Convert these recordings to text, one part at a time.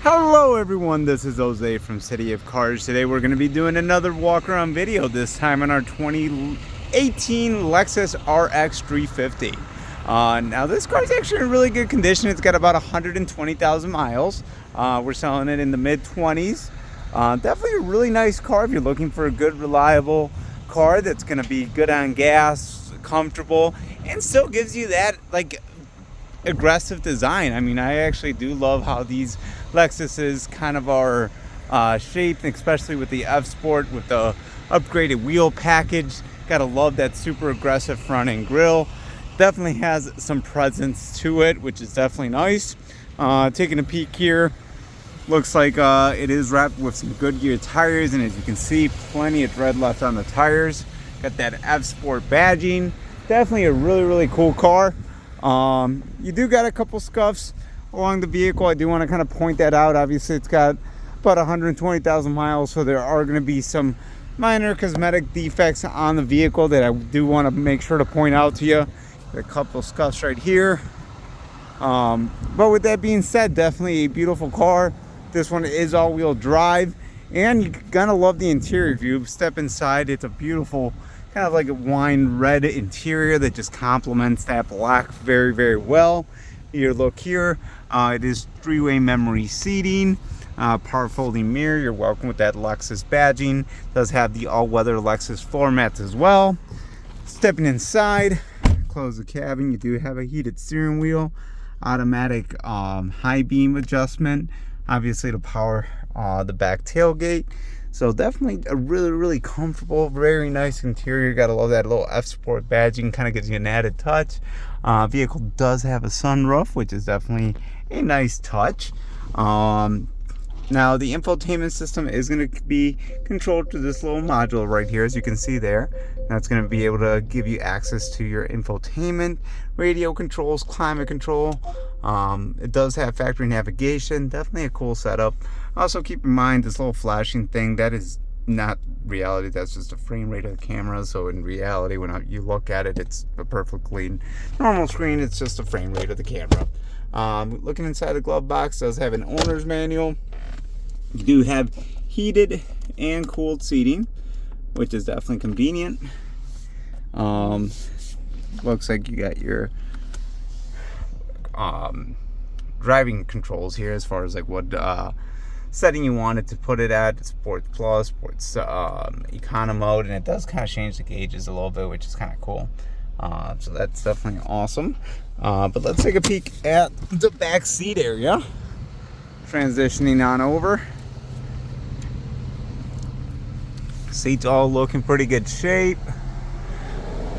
Hello everyone, this is Jose from City of Cars. Today we're going to be doing another walk around video, this time on our 2018 Lexus RX 350. Now this car is actually in really good condition. It's got about 120,000 miles. We're selling it in the mid-20s. Definitely a really nice car if you're looking for a good, reliable car that's going to be good on gas, comfortable, and still gives you that like aggressive design. I mean, I actually do love how these Lexuses kind of are shaped, especially with the F Sport with the upgraded wheel package. Gotta love that super aggressive front end grille. Definitely has some presence to it, which is definitely nice. Taking a peek here, looks like it is wrapped with some Goodyear tires, and as you can see, plenty of tread left on the tires. Got that F Sport badging. Definitely a really cool car. You do got a couple scuffs along the vehicle. I do want to kind of point that out. Obviously it's got about 120,000 miles, so there are going to be some minor cosmetic defects on the vehicle that I do want to make sure to point out to you. Got a couple scuffs right here, but with that being said, definitely a beautiful car. This one is all-wheel drive, and you're gonna love the interior. If you step inside, it's a beautiful kind of like a wine red interior that just complements that black very well. Your look here, it is three-way memory seating, power folding mirror. You're welcome with that Lexus badging. Does have the all-weather Lexus floor mats as well. Stepping inside, close the cabin. You do have a heated steering wheel, automatic high beam adjustment, obviously to power the back tailgate. So definitely a really comfortable, very nice interior. Gotta love that little F Sport badging, kind of gives you an added touch. Vehicle does have a sunroof, which is definitely a nice touch. Now the infotainment system is going to be controlled through this little module right here, as you can see there. That's going to be able to give you access to your infotainment, radio controls, climate control. It does have factory navigation. Definitely a cool setup. Also keep in mind this little flashing thing, that is not reality. That's just a frame rate of the camera. So in reality, when you look at it, it's a perfectly normal screen. It's just a frame rate of the camera. Looking inside the glove box, does have an owner's manual. You do have heated and cooled seating, which is definitely convenient. Looks like you got your driving controls here as far as like what setting you wanted to put it at. Sports Plus, Sports Econo mode, and it does kind of change the gauges a little bit, which is kind of cool. So that's definitely awesome. But let's take a peek at the back seat area. Transitioning on over. Seats all looking pretty good shape.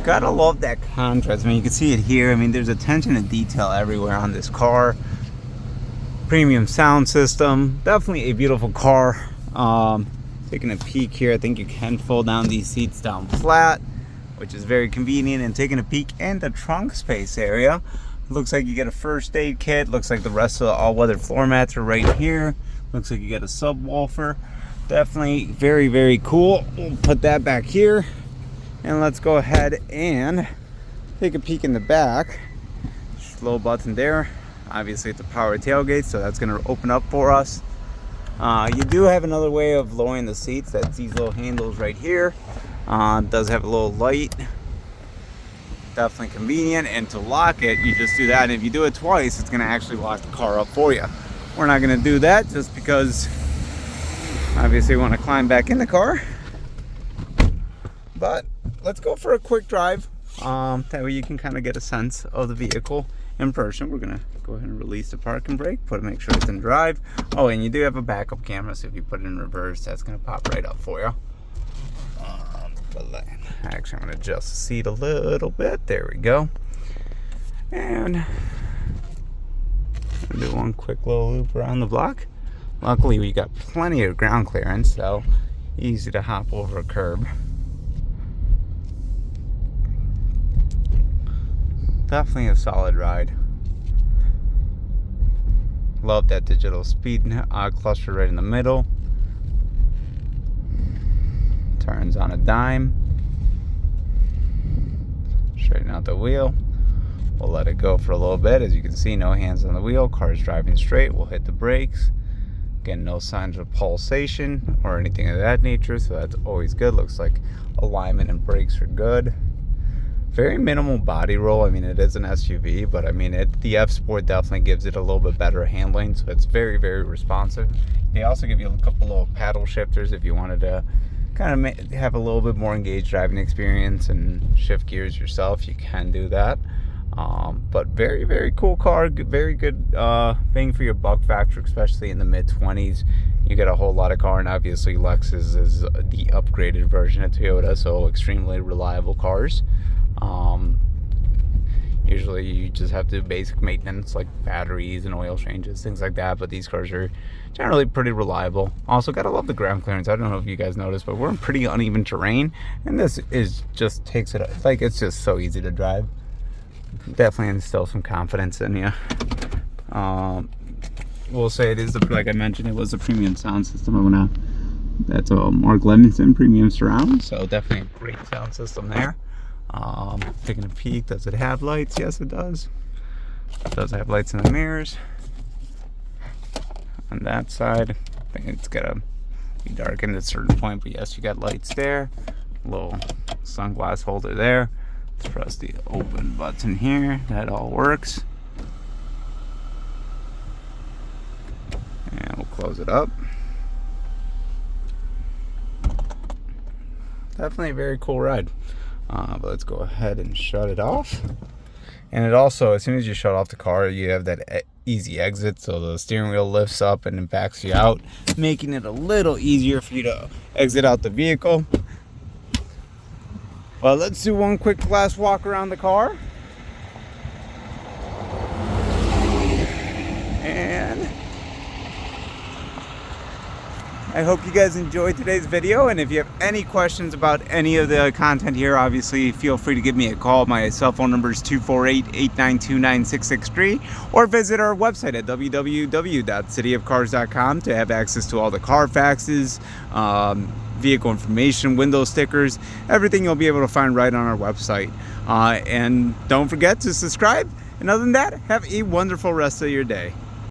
Gotta love that contrast. I mean, you can see it here. I mean, there's attention to detail everywhere on this car. Premium sound system. Definitely a beautiful car. Taking a peek here, I think you can fold down these seats down flat, which is very convenient. And taking a peek in the trunk space area, looks like you get a first aid kit. Looks like the rest of the all-weather floor mats are right here. Looks like you get a subwoofer. Definitely very cool. We'll put that back here, and let's go ahead and take a peek in the back. Just a little button there. Obviously it's a power tailgate, so that's going to open up for us. You do have another way of lowering the seats. That's these little handles right here. It does have a little light. Definitely convenient. And to lock it, you just do that, and if you do it twice, it's going to actually lock the car up for you. We're not going to do that just because obviously we want to climb back in the car. But let's go for a quick drive. That way you can kind of get a sense of the vehicle in person. We're going to go ahead and release the parking brake, make sure it's in drive. Oh, and you do have a backup camera, so if you put it in reverse, that's going to pop right up for you. Actually, I'm going to adjust the seat a little bit. There we go. And I'm going to do one quick little loop around the block. Luckily, we got plenty of ground clearance, so easy to hop over a curb. Definitely a solid ride. Love that digital speed cluster right in the middle. Turns on a dime. Straighten out the wheel. We'll let it go for a little bit. As you can see, no hands on the wheel. Car's driving straight. We'll hit the brakes. Again, no signs of pulsation or anything of that nature, so that's always good. Looks like alignment and brakes are good. Very minimal body roll. I mean, it is an SUV, but I mean, the F Sport definitely gives it a little bit better handling, so it's very, very responsive. They also give you a couple little paddle shifters if you wanted to kind of have a little bit more engaged driving experience and shift gears yourself. You can do that. But very, very cool car. Very good bang for your buck factor, especially in the mid-20s. You get a whole lot of car, and obviously Lexus is the upgraded version of Toyota, so extremely reliable cars. Usually you just have to do basic maintenance like batteries and oil changes, things like that, but these cars are generally pretty reliable. Also, gotta love the ground clearance. I don't know if you guys noticed, but we're in pretty uneven terrain, and this is just takes it, like, it's just so easy to drive. Definitely instill some confidence in you. We'll say it is, like I mentioned, it was a premium sound system. That's a Mark Levinson Premium surround, so definitely a great sound system there. Taking a peek, does it have lights? Yes, it does. It does have lights in the mirrors. On that side, I think it's gotta be darkened at a certain point, but yes, you got lights there. Little sunglass holder there. Let's press the open button here. That all works. And we'll close it up. Definitely a very cool ride. But let's go ahead and shut it off. And it also, as soon as you shut off the car, you have that easy exit, so the steering wheel lifts up and it backs you out, making it a little easier for you to exit out the vehicle. Well, let's do one quick last walk around the car. And I hope you guys enjoyed today's video, and if you have any questions about any of the content here, obviously feel free to give me a call. My cell phone number is 248-892-9663, or visit our website at www.cityofcars.com to have access to all the Carfaxes, vehicle information, window stickers, everything you'll be able to find right on our website. And don't forget to subscribe. And other than that, have a wonderful rest of your day.